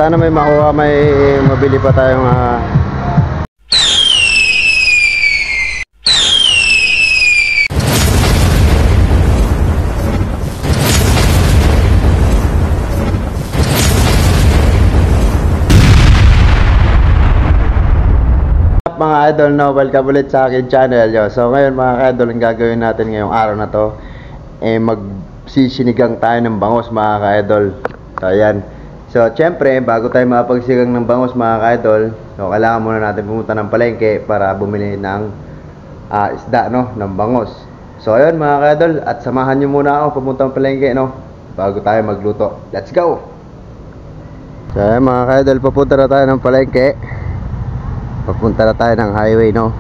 sana may makuha, may mabili pa tayong mga idol, no, welcome ulit sa akin channel yo. So ngayon mga idol, ang gagawin natin ngayong araw na to magsisinigang tayo ng bangos mga idol. So ayan. So syempre bago tayo makapagsigang ng bangos mga idol, so kailangan muna natin pumunta ng palengke para bumili ng isda, no, ng bangos. So ayun mga idol, at samahan nyo muna ako pumunta ng palengke, no, bago tayo magluto. Let's go. So ayan mga idol, papunta na tayo ng palengke. Papunta na tayo ng highway, no.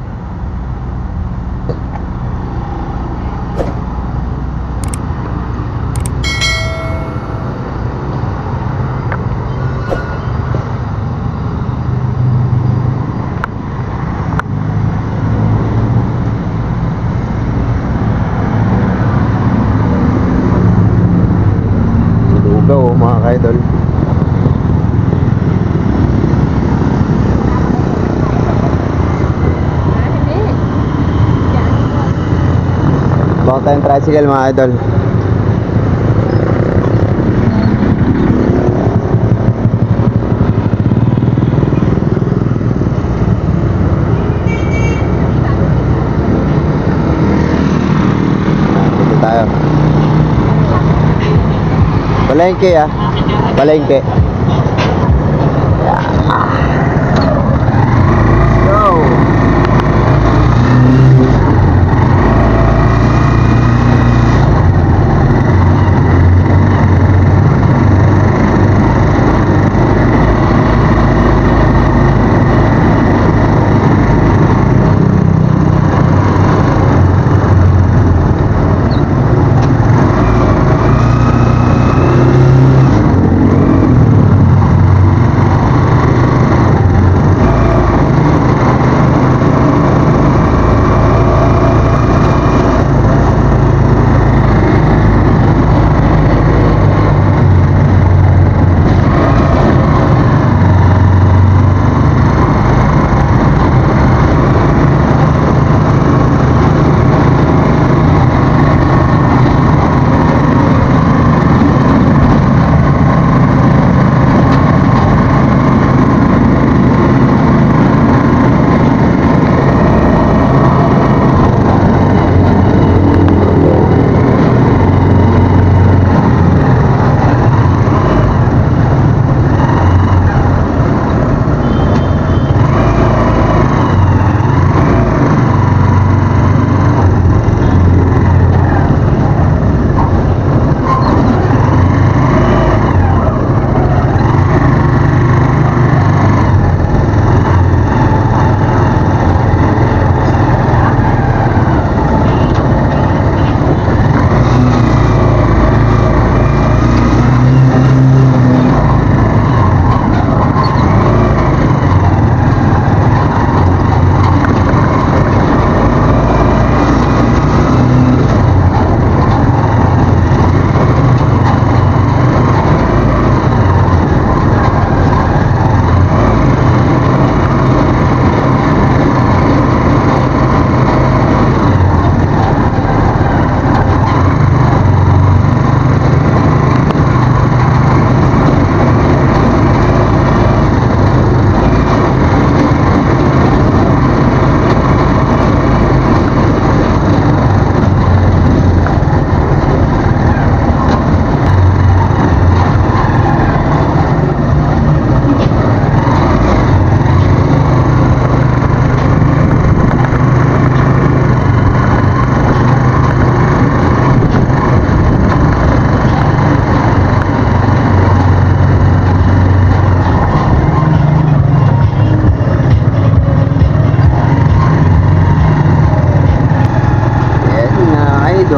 Lugaw mga kaidol. Baka tayong tricycle mga idol. Dito tayo. Palengke palengke.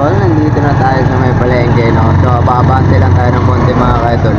Nandito na tayo sa may palengke, no? So babante lang tayo ng konti mga kaidol.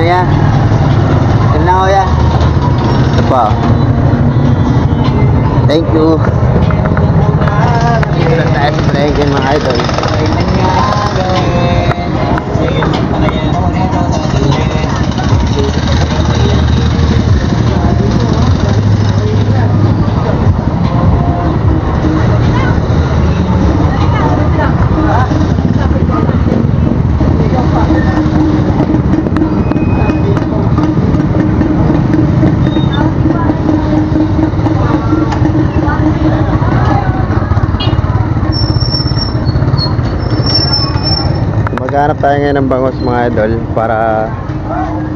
niya. Yan lang kuya. Ito pa. Thank you. Dito lang tayo sa palengke mga idol. Maghanap tayo ngayon ng bangos mga idol para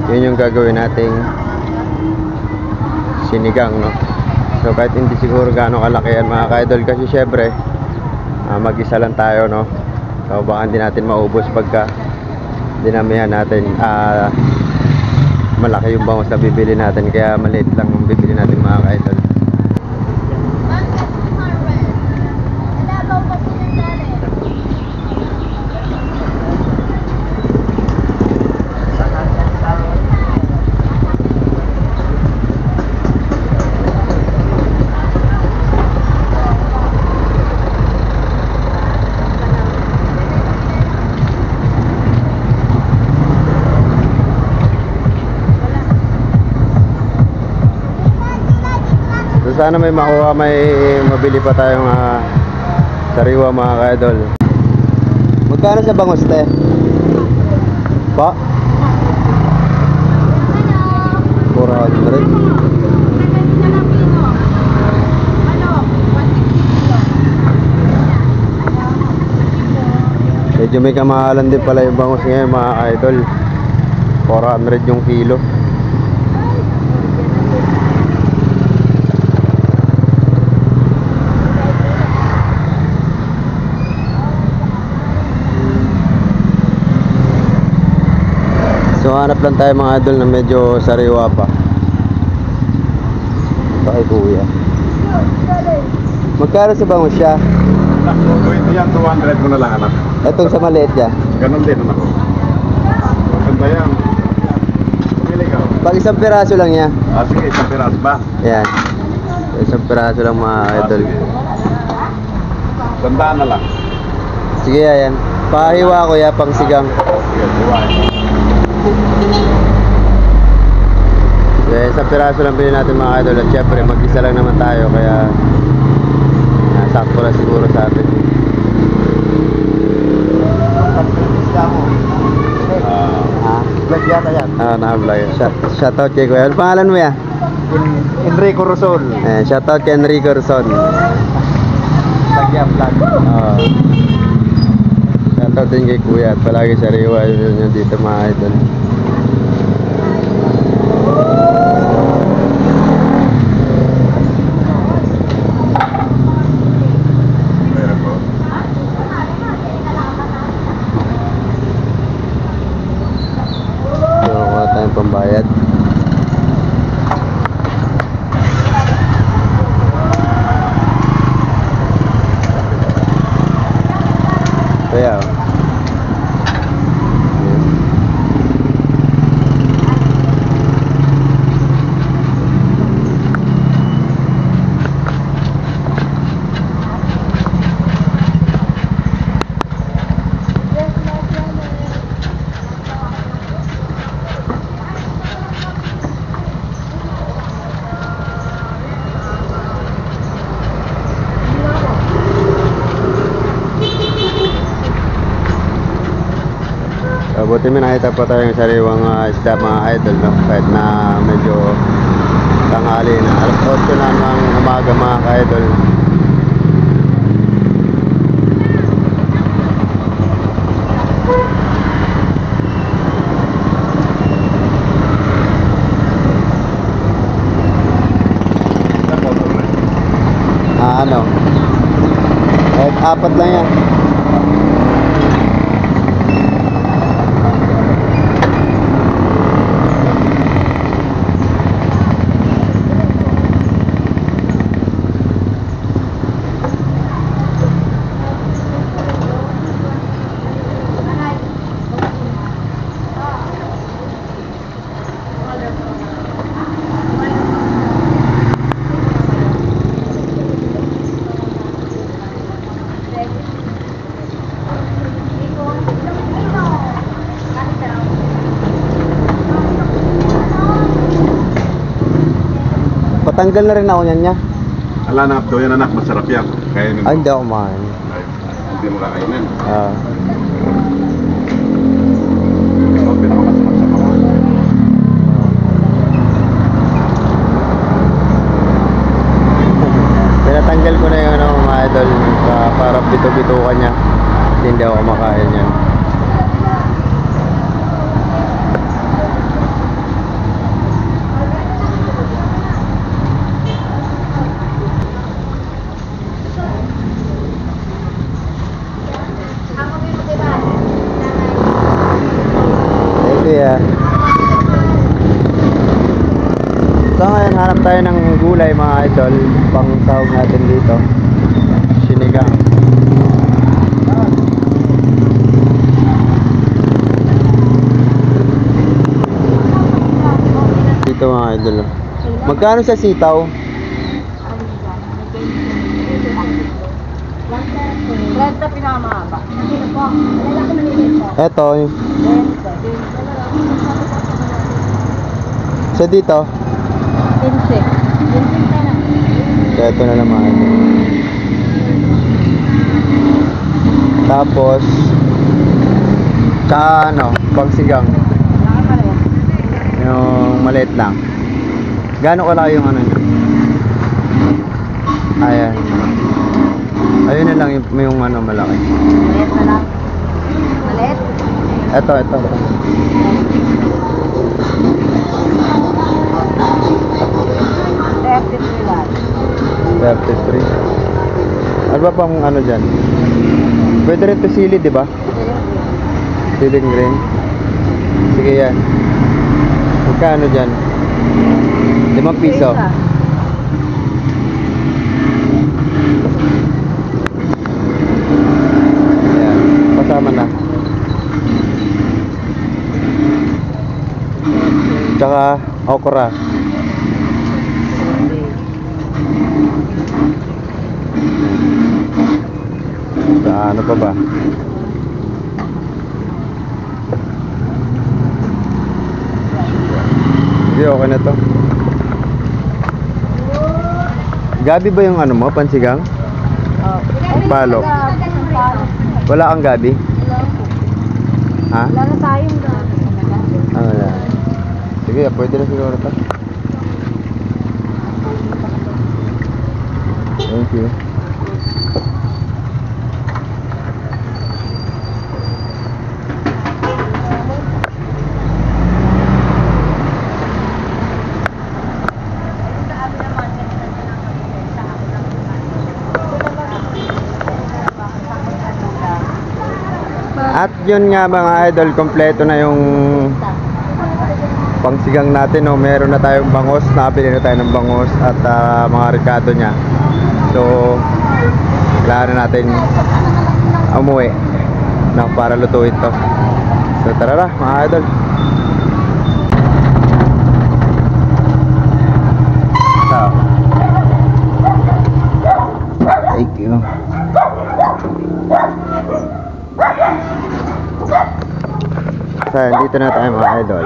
yun yung gagawin nating sinigang, no? So kahit hindi siguro gaano kalaki yan mga idol kasi syempre mag-isa lang tayo, no? So baka hindi natin maubos pagka dinamihan natin. Malaki yung bangos na bibili natin kaya maliit lang yung bibili natin mga idol. Sana may makuha, may mabili pa tayong sariwa mga ka-idol. Magkano sa bangos te? Pa? 400. Medyo may kamahalan din pala yung bangos ngayon mga ka-idol. 400 yung kilo. So hanap lang tayo mga idol na medyo sariwa pa. Ito kay kuya. Magkano sa bangos siya? Ito yan, 200 mo na lang anak. Itong sa maliit niya. Ganon din anak. Maganda yan. Pumili ka. Pag isang piraso lang niya. Sige, isang piras ba? Yan. Isang piraso lang mga idol. Sige. Sandaan na lang. Sige yan. Pahiwa ko ya pang sigang. Sige, buwain. Yeah, isang piraso lang bilhin natin mga idol. At syempre mag-isa lang naman tayo kaya sakto lang siguro sa atin. Vlog yata yan. Naka-vlog. Shoutout kay kuya. Ano pangalan mo ya? Enrico Rosol. Shoutout kay Enrico Rosol. Lagyan vlog. Shoutout din kay kuya. At palagi sariwa yun dito mga idol. Pambayad. Kaya buti may nakita pa tayong sariwang isda mga idol, no? Kahit na medyo tanghali na. Alas 8 na ng umaga mga ka-idol. Ano? Kahit 4 lang yan. Natanggal na rin ako niyan niya. Ala na to yan anak, masarap yan. Kainin mo. Ay, hindi ako kumain. Ay, hindi mo kakainin. Ah. Ito ang pinakamasarap sa mga. Pinatanggal ko na yung ano, mga idol para bito-bitukan niya. Kasi hindi ako kumakain yan. Thank you ya. So ngayon hanap tayo ng gulay mga idol, pang sahog natin dito. Sinigang. Dito mga idol. Magkano sa sitaw? 30 pinamahaba. Eto. So dito. 15. So ito na naman. Tapos ano, pagsigang. Yung maliit lang. Gaano kalaki yung ano niya? Ayan. Ayun na lang yung ano malaki. Malit na lang. Malit? Ito. 33 lang. 33. Ano ba pang ano dyan? Pwede rin ito sili, di ba? Siling green. Sige yan. Magkano dyan? 5 piso. Ayan. Kasama na. Tsaka okra. Ano pa ba? Hindi, okay na to. Gabi ba yung ano mo, pansigang? Palo. Wala kang gabi? Ha? Wala na tayong gabi. Ah, wala. Sige, pwede na siguro ito. Thank you. At yun nga mga idol, kompleto na yung pangsigang natin, no? Meron na tayong bangos, nakabili na tayo ng bangos at mga rekado nya. So kailangan na natin umuwi na para lutuin to. So tara na mga idol. So, thank you. So, dito na tayo mga idol.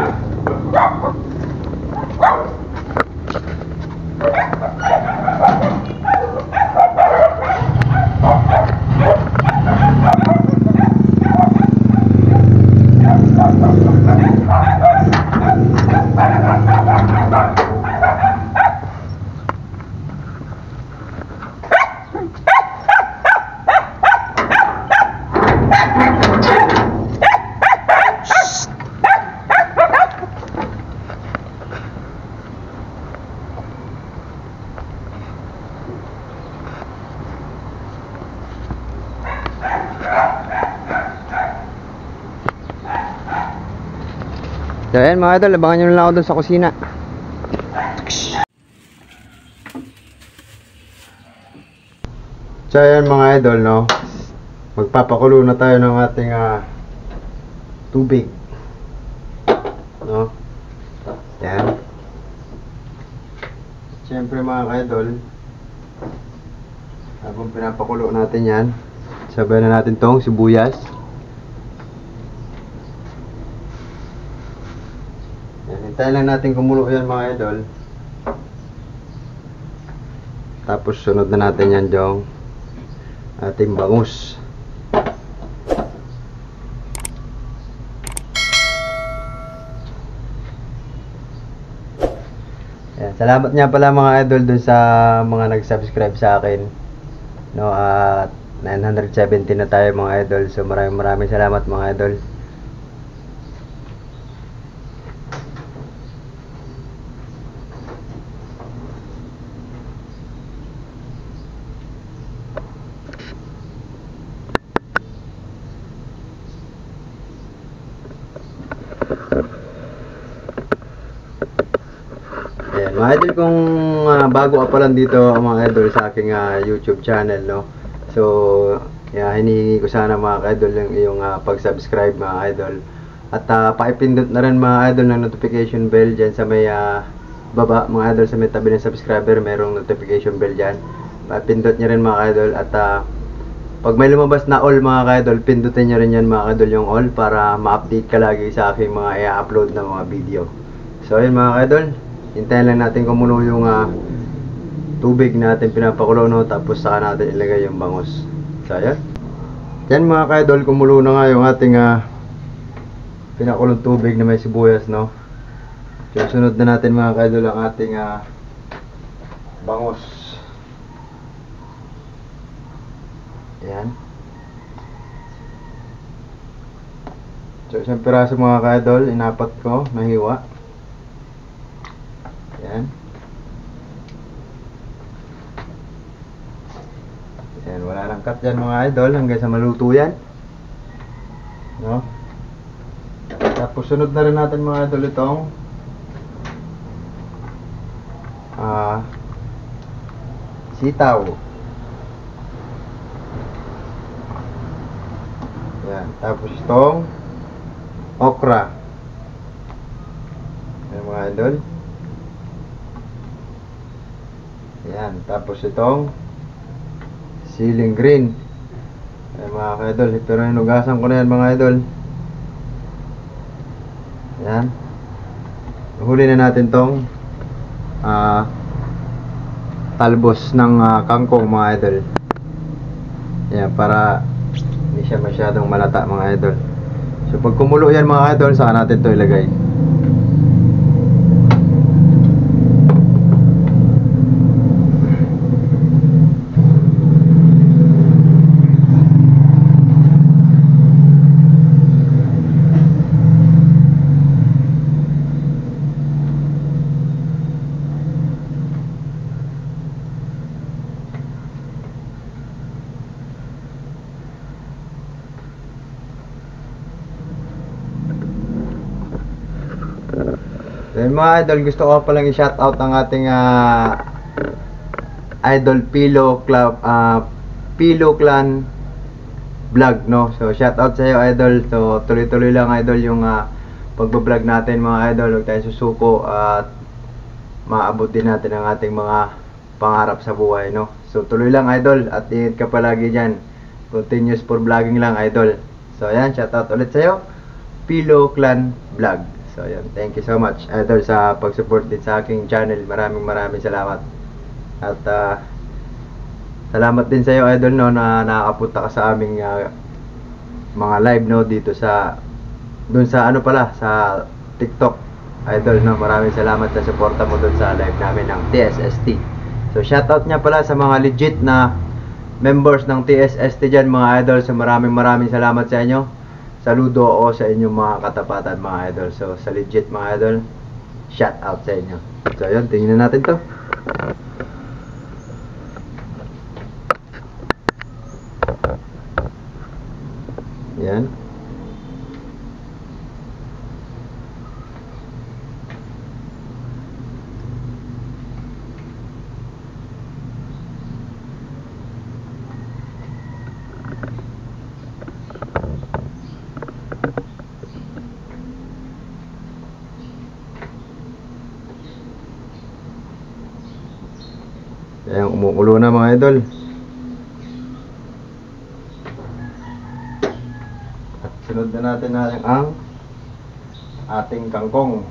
So ayan mga idol, abangan nyo na lang ako dun sa kusina. So ayan mga idol, no, magpapakulo na tayo ng ating tubig, no. Yan. Siyempre mga idol, habang pinapakulo natin yan, sabay na natin tong sibuyas. Hintayin lang natin kumulo yan mga idol. Tapos sunod na natin yan yung ating bangus. Ayan, salamat nga pala mga idol dun sa mga nag-subscribe sa akin. No, at 970 na tayo mga idol. So maraming salamat mga idol. Ayan, mga idol, kung bago ka pa lang dito mga idol sa aking YouTube channel, no? So, hinihingi ko sana mga idol yung iyong pag-subscribe mga idol. At pakipindot na rin mga idol ng notification bell dyan sa may baba mga idol, sa may tabi ng subscriber, merong notification bell dyan. Pakipindot nyo rin mga idol. At pag may lumabas na all mga idol, pindutin nyo rin yan mga idol, yung all, para ma-update ka lagi sa aking mga i-upload na mga video. So ayun mga idol, hintayin lang natin kumulo yung tubig natin pinapakulo, no? Tapos saka natin ilagay yung bangus. So ayan. Yan mga ka-idol, kumulo na nga yung ating pinakulong tubig na may sibuyas, no? So sunod na natin mga ka-idol ang ating bangus. Ayan. So isang piraso mga ka-idol, inapat ko, nahiwa. Ayan. Ayan, wala nang cut dyan mga idol hanggang sa maluto yan, no? Tapos sunod na rin natin mga idol itong sitaw. Ayan. Tapos itong okra. Ayan mga idol. Ayan. Tapos itong siling green. Ayan mga ka-idol, pero hinugasan ko na yan mga idol. Ayan. Huli na natin tong talbos ng kangkong mga idol. Ayan, para hindi siya masyadong malata mga idol. So pag kumulo yan mga idol, saka natin to ilagay. Then mga idol, gusto ko palang i-shoutout ang ating idol Pilo Club, Pilo Clan vlog, no? So shoutout sa iyo idol. So tuloy-tuloy lang idol yung pagbo-vlog natin mga idol. Huwag tayong susuko at maabot din natin ang ating mga pangarap sa buhay, no? So tuloy lang idol at ingat ka palagi diyan. Continuous for vlogging lang idol. So ayan, shoutout ulit sa iyo, Pilo Clan vlog. So ayan, thank you so much idol sa pag-support din sa aking channel. Maraming salamat. At salamat din sa iyo idol, no, na nakakapunta ka sa aming mga live, no, dito sa dun sa ano pala sa TikTok idol, no. Maraming salamat sa suporta mo dun sa live namin ng TSST. So shoutout niya pala sa mga legit na members ng TSST dyan mga idol. So maraming salamat sa inyo. Saludo ako sa inyong mga katapatan mga idol. So sa legit mga idol, shout out sa inyo. So yun, tingnan natin to. Yan. Ayan, umukulo na mga idol. At sunod na natin ang ating kangkong.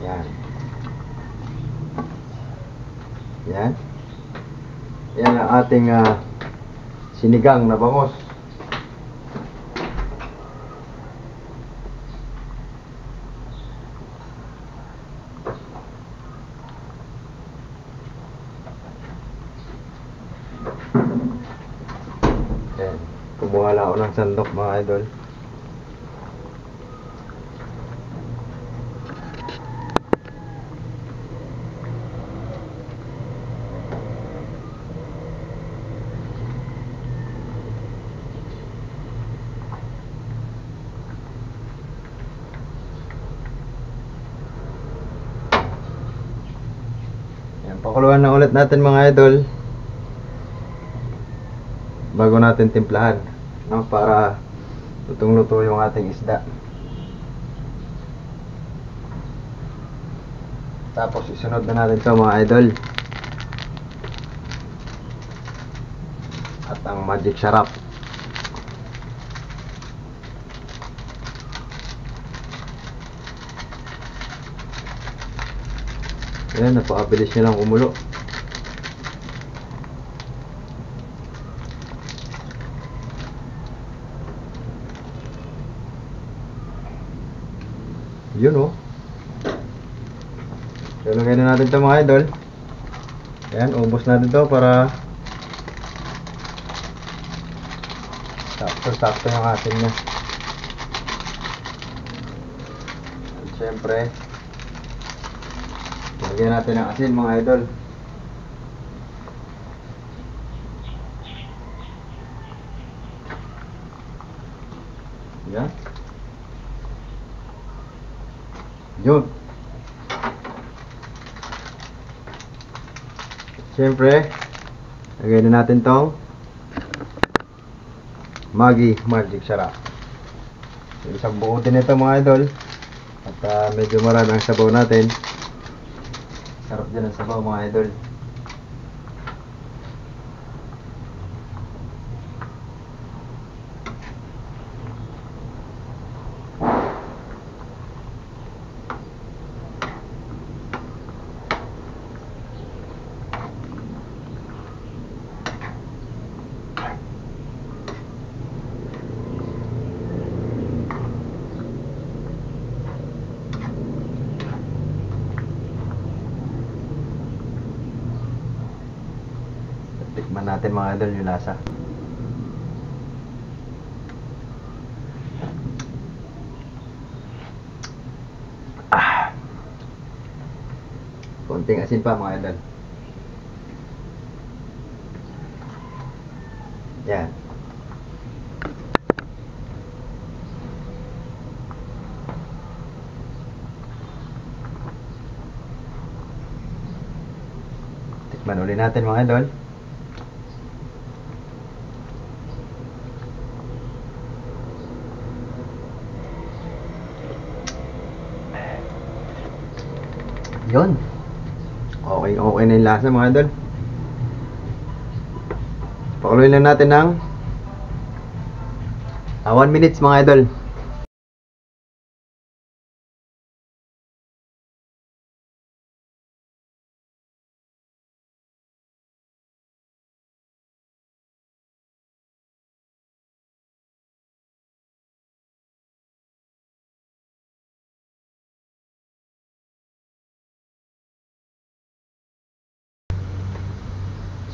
Ayan. Yan. Yan ang ating sinigang na bangos. Yan. Kumuha lang ako ng sandok mga idol. Pakuluan na ulit natin mga idol bago natin timplahan, no? Para lutong-luto yung ating isda. Tapos isunod na natin ito mga idol at ang magic sarap. Ayan, napakabilis nyo lang kumulo. Yun oh. Lalagay na natin ito mga idol. Ayan, ubos natin ito para sakto-sakto yung atin niya. At syempre lagyan natin ng asin mga idol. Yan. Yun. Siyempre, lagyan na natin tong Maggi Magic Sarap. Isang buo din ito mga idol. At medyo marami ang sabaw natin. Sarap din ang sabaw mga idol. Tikman natin mga idol yung lasa. Konting asin pa mga idol. Yan. Tikman ulit natin mga idol. Yun. Okay na yung lasa mga idol. Pakuluin lang natin ng 1 minutes mga idol.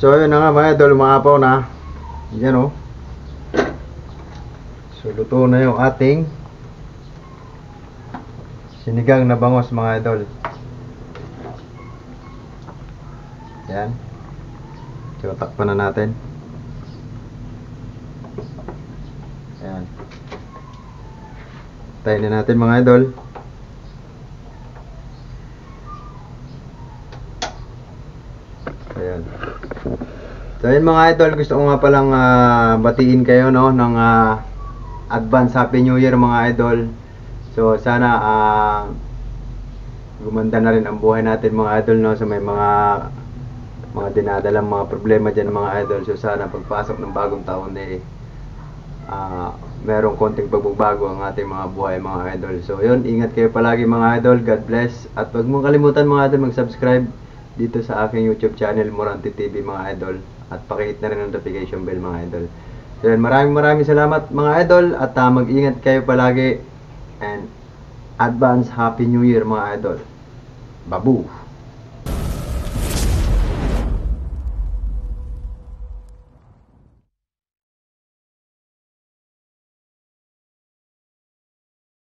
So yun na nga mga idol, umapaw na. Yan o. So luto na yung ating sinigang na bangos mga idol. Yan. So takpan na natin. Yan. Tayin na natin mga idol. Ayan. So yun mga idol, gusto ko nga palang batiin kayo no ng advance Happy New Year mga idol. So sana gumanda na rin ang buhay natin mga idol no, so may mga dinadalang mga problema dyan mga idol. So sana pagpasok ng bagong taon merong konting pagbabago ang ating mga buhay mga idol. So yun, ingat kayo palagi mga idol. God bless. At huwag mong kalimutan mga idol mag-subscribe dito sa aking YouTube channel, Morante TV mga idol. At pakihit na rin ang notification bell mga idol. So yan, maraming salamat mga idol. At mag-ingat kayo palagi. And advance Happy New Year mga idol. Babu!